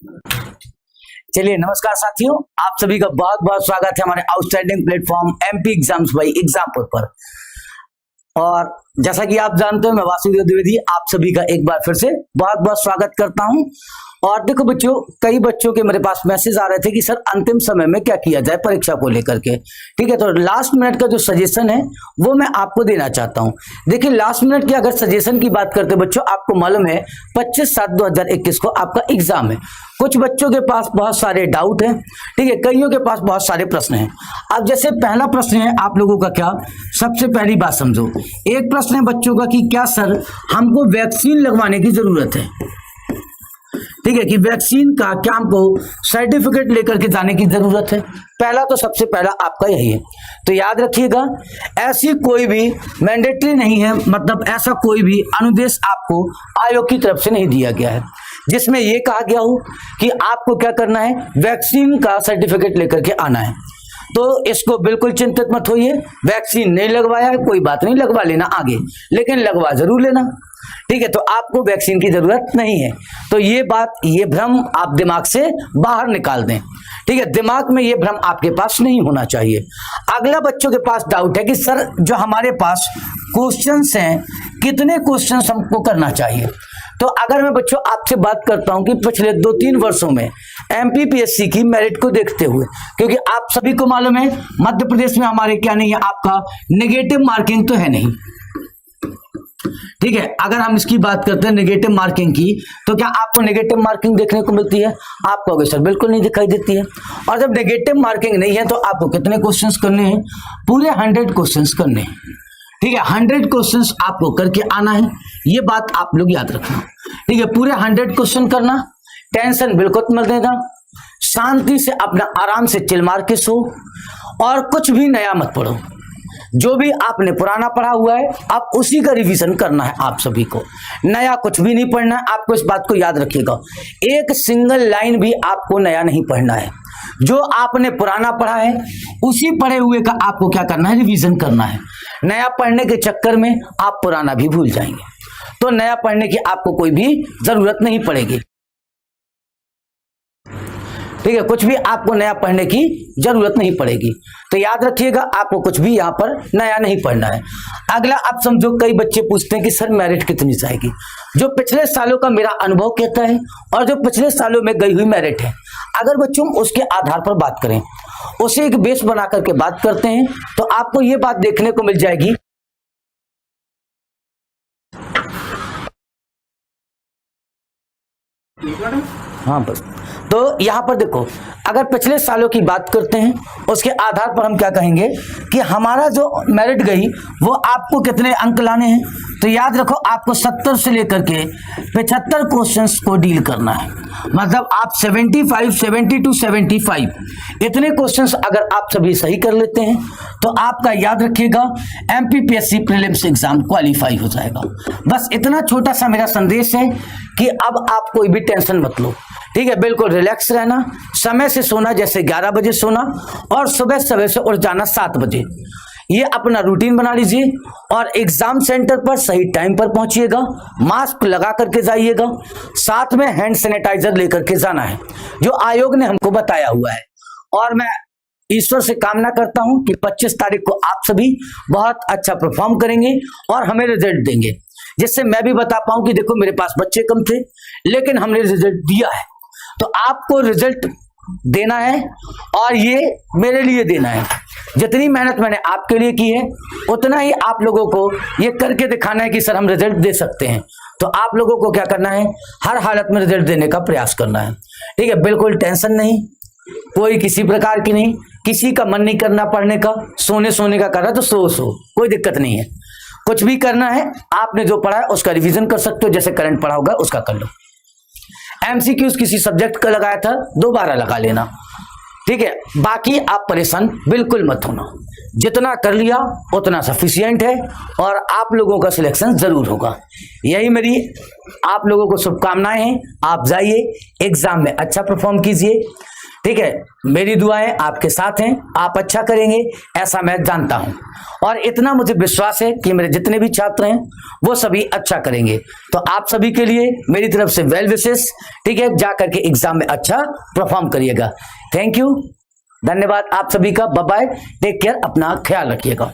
चलिए नमस्कार साथियों, आप सभी का बहुत बहुत स्वागत है हमारे outstanding platform MP exams by Exampur पर। और जैसा कि आप जानते हो, मैं वासुदेव द्विवेदी आप सभी का एक बार फिर से बहुत बहुत स्वागत करता हूं। और देखो बच्चों, कई बच्चों के मेरे पास मैसेज आ रहे थे कि सर अंतिम समय में क्या किया जाए परीक्षा को लेकर के। ठीक है, तो लास्ट मिनट का जो सजेशन है वो मैं आपको देना चाहता हूं। देखिए, लास्ट मिनट की अगर सजेशन की बात करते बच्चों, आपको मालूम है 25/7/2021 को आपका एग्जाम है। कुछ बच्चों के पास बहुत सारे डाउट हैं, ठीक है, कईयों के पास बहुत सारे प्रश्न हैं। अब जैसे पहला प्रश्न है आप लोगों का, क्या सबसे पहली बात समझो, एक प्रश्न है बच्चों का कि क्या सर हमको वैक्सीन लगवाने की जरूरत है। ठीक है, कि वैक्सीन का क्या हमको सर्टिफिकेट लेकर के जाने की जरूरत है। पहला तो सबसे पहला आपका यही है। तो याद रखिएगा, ऐसी कोई भी मैंडेटरी नहीं है, मतलब ऐसा कोई भी अनुदेश आपको आयोग की तरफ से नहीं दिया गया है जिसमें यह कहा गया हो कि आपको क्या करना है, वैक्सीन का सर्टिफिकेट लेकर के आना है। तो इसको बिल्कुल चिंतित मत होइए, वैक्सीन नहीं लगवाया है कोई बात नहीं, लगवा लेना आगे, लेकिन लगवा जरूर लेना। ठीक है, तो आपको वैक्सीन की जरूरत नहीं है। तो ये बात, ये भ्रम आप दिमाग से बाहर निकाल दें। ठीक है, दिमाग में ये भ्रम आपके पास नहीं होना चाहिए। अगला बच्चों के पास डाउट है कि सर जो हमारे पास क्वेश्चंस हैं, कितने क्वेश्चंस हमको करना चाहिए। तो अगर मैं बच्चों आपसे बात करता हूं कि पिछले 2-3 वर्षों में एमपीपीएससी की मेरिट को देखते हुए, क्योंकि आप सभी को मालूम है मध्य प्रदेश में हमारे क्या नहीं है, आपका नेगेटिव मार्किंग तो है नहीं। ठीक है, अगर हम इसकी बात करते हैं नेगेटिव मार्किंग की, तो क्या आपको नेगेटिव मार्किंग देखने को मिलती है? आप कहोगे सर बिल्कुल नहीं दिखाई देती है। और जब नेगेटिव मार्किंग नहीं है तो आपको कितने क्वेश्चंस करने हैं? पूरे 100 क्वेश्चंस करने हैं। ठीक है, 100 क्वेश्चंस आपको करके आना है, ये बात आप लोग याद रखना। ठीक है, पूरे 100 क्वेश्चन करना, टेंशन बिल्कुल मत देना, शांति से अपना आराम से चिल मार के सो, और कुछ भी नया मत पढ़ो। जो भी आपने पुराना पढ़ा हुआ है आप उसी का रिवीजन करना है। आप सभी को नया कुछ भी नहीं पढ़ना है। आपको इस बात को याद रखिएगा, एक सिंगल लाइन भी आपको नया नहीं पढ़ना है। जो आपने पुराना पढ़ा है उसी पढ़े हुए का आपको क्या करना है, रिवीजन करना है। नया पढ़ने के चक्कर में आप पुराना भी भूल जाएंगे, तो नया पढ़ने की आपको कोई भी जरूरत नहीं पड़ेगी। ठीक है, कुछ भी आपको नया पढ़ने की जरूरत नहीं पड़ेगी। तो याद रखिएगा, आपको कुछ भी यहाँ पर नया नहीं पढ़ना है। अगला आप समझो, कई बच्चे पूछते हैं कि सर मेरिट कितनी जाएगी। जो पिछले सालों का मेरा अनुभव कहता है और जो पिछले सालों में गई हुई मेरिट है, अगर बच्चों उसके आधार पर बात करें, उसे एक बेस बना करके बात करते हैं, तो आपको ये बात देखने को मिल जाएगी। हाँ बस, तो यहां पर देखो, अगर पिछले सालों की बात करते हैं उसके आधार पर हम क्या कहेंगे कि हमारा जो मेरिट गई वो आपको कितने अंक लाने हैं। तो याद रखो, आपको 70 से लेकर के 75 क्वेश्चंस को डील करना है। मतलब आप 75, 72, 75 इतने क्वेश्चंस अगर आप सभी सही कर लेते हैं तो आपका याद रखिएगा एमपीपीएससी प्रीलिम्स एग्जाम क्वालिफाई हो जाएगा। बस इतना छोटा सा मेरा संदेश है कि अब आप कोई भी टेंशन मत लो। ठीक है, बिल्कुल रिलैक्स रहना, समय से सोना, जैसे 11 बजे सोना, और सुबह सवेरे से उठ जाना 7 बजे। ये अपना रूटीन बना लीजिए और एग्जाम सेंटर पर सही टाइम पर पहुंचिएगा, मास्क लगा करके जाइएगा, साथ में हैंड सैनिटाइजर लेकर के जाना है जो आयोग ने हमको बताया हुआ है। और मैं ईश्वर से कामना करता हूं कि 25 तारीख को आप सभी बहुत अच्छा परफॉर्म करेंगे और हमें रिजल्ट देंगे, जिससे मैं भी बता पाऊं कि देखो मेरे पास बच्चे कम थे लेकिन हमने रिजल्ट दिया है। तो आपको रिजल्ट देना है और ये मेरे लिए देना है। जितनी मेहनत मैंने आपके लिए की है उतना ही आप लोगों को ये करके दिखाना है कि सर हम रिजल्ट दे सकते हैं। तो आप लोगों को क्या करना है, हर हालत में रिजल्ट देने का प्रयास करना है। ठीक है, बिल्कुल टेंशन नहीं, कोई किसी प्रकार की नहीं, किसी का मन नहीं करना पढ़ने का, सोने का कर रहा है तो सो कोई दिक्कत नहीं है। कुछ भी करना है, आपने जो पढ़ा है उसका रिवीजन कर सकते हो, जैसे करंट पढ़ा होगा उसका कर लो। एमसीक्यूज किसी सब्जेक्ट का लगाया था दोबारा लगा लेना। ठीक है, बाकी आप परेशान बिल्कुल मत होना। जितना कर लिया उतना सफिशिएंट है और आप लोगों का सिलेक्शन जरूर होगा। यही मेरी आप लोगों को शुभकामनाएं हैं। आप जाइए एग्जाम में अच्छा परफॉर्म कीजिए, ठीक है। मेरी दुआएं आपके साथ हैं, आप अच्छा करेंगे ऐसा मैं जानता हूं और इतना मुझे विश्वास है कि मेरे जितने भी छात्र हैं वो सभी अच्छा करेंगे। तो आप सभी के लिए मेरी तरफ से वेल विशेस, ठीक है। जा करके एग्जाम में अच्छा परफॉर्म करिएगा। थैंक यू, धन्यवाद आप सभी का। बाय बाय, टेक केयर, अपना ख्याल रखिएगा।